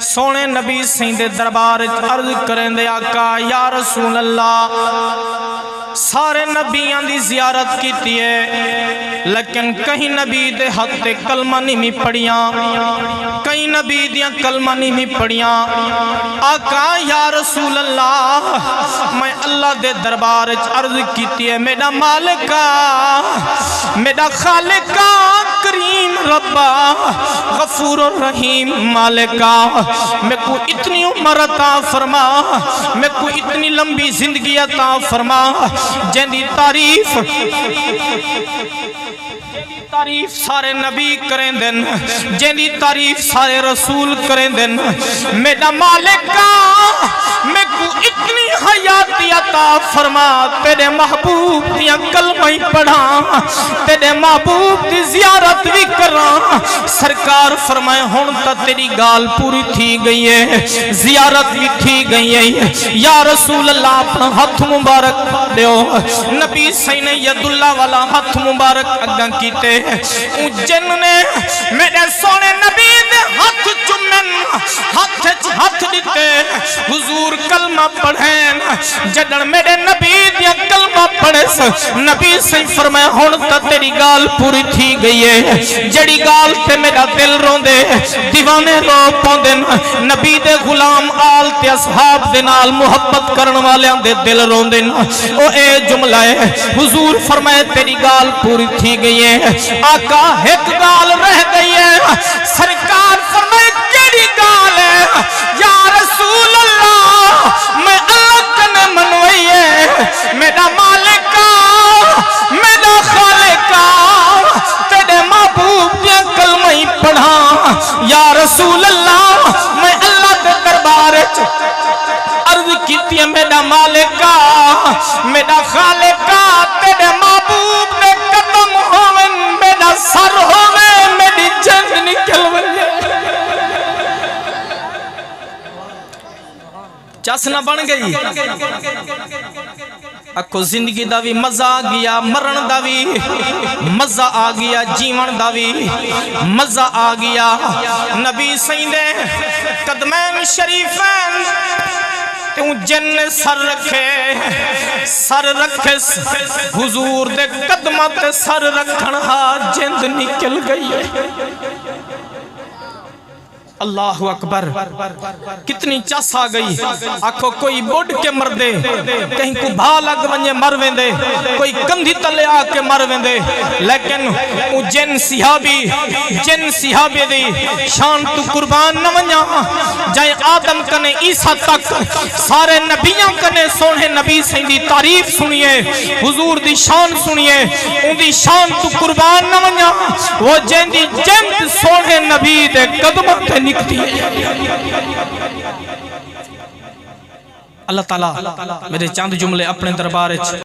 सोने नबी सिंह दे दरबार अर्ज करें दे आका या रसूल अल्लाह सारे नबियां दी जियारत कीती है लेकिन कहीं नबी दे हक ते कलमा नहीं पढ़ियां कई नबी दियां कलमा नहीं पढ़ियां आका या रसूल अल्लाह मैं अल्लाह दे दरबार अर्ज कीती है मेरा मालिका मेरा खालिका करीम रब्बा गफूर रहीम मालिका मैं को इतनी उम्र अता फरमा मैं को इतनी लंबी जिंदगी अता फरमा जिंदी तारीफ सारे नबी करें दिन जिंदी तारीफ सारे रसूल करें दिन मेरा मालिका मैं को इतनी हयाती अता फरमा तेरे महबूब दियां कलमा ही पढ़ा तेरे महबूब दी जियारत भी करा सरकार फरमाए हुण तां तेरी गाल पूरी थी गई है जियारत भी थी गई है या रसूल अल्लाह अपना हाथ मुबारक दियो नबी सही ने यदुल्ला वाला हाथ मुबारक अग्गा कीते जिन ने मेरे सोने नबी दे हाथ चुमन हाथ दिते हुजूर कलमा पढ़ेन जदन मेरे नबी दिया कलमा पढ़े नबी सही फरमाया हुण तां तेरी गाल पूरी थी गई है जड़ी गाल ते मेरा दिल रोंदे दीवाने रो पाउंदे नबी दे गुलाम आल ते असहाब दे नाल मुहब्बत करन वालियां दे दिल रोंदे ओ ए जुमला है हुजूर फरमाए तेरी गाल पूरी थी गई है आका एक गाल रह गई है सरकार फरमाए केड़ी गाल है या रसूल अल्लाह मैं अल्लाह कने मनवई है मेरा मालिका मेरा खालिका तेरे महबूब दे कलमा ही पढ़ा या रसूल अल्लाह मैं अल्लाह दे दरबार अर्ज कीती मेरा मालिका मेरा खालिका तेरे महबूब दे कदम होवन मेरा सर होवे मेरी जान निकल वजे चसना बन गई अखो जिंदगी दा भी मजा आ गया मरण दा भी मजा आ गया जीवन दा भी मजा आ गया नबी सही दे कदमैन शरीफैन तू जिन सर रखे हुजूर दे कदमां ते सर रखण हा जिंद निकल गई है अल्लाह अकबर कितनी चस आ गई आखो कोई बुढ़ के मर दे कहीं को भा लग वने मर वेंदे कोई कंधी तले आके मर वेंदे लेकिन जिन सिहाबी दी शान तू कुर्बान न वना जाए आदम कने ईसा तक सारे नबियां कने सोने नबी सही दी तारीफ सुनिए हुजूर दी शान सुनिए उनदी शान तू कुर्बान न वना वो जिंदी जिंद सोने नबी दे कदमां ते अल्लाह ताला मेरे चंद जुमले अपने दरबार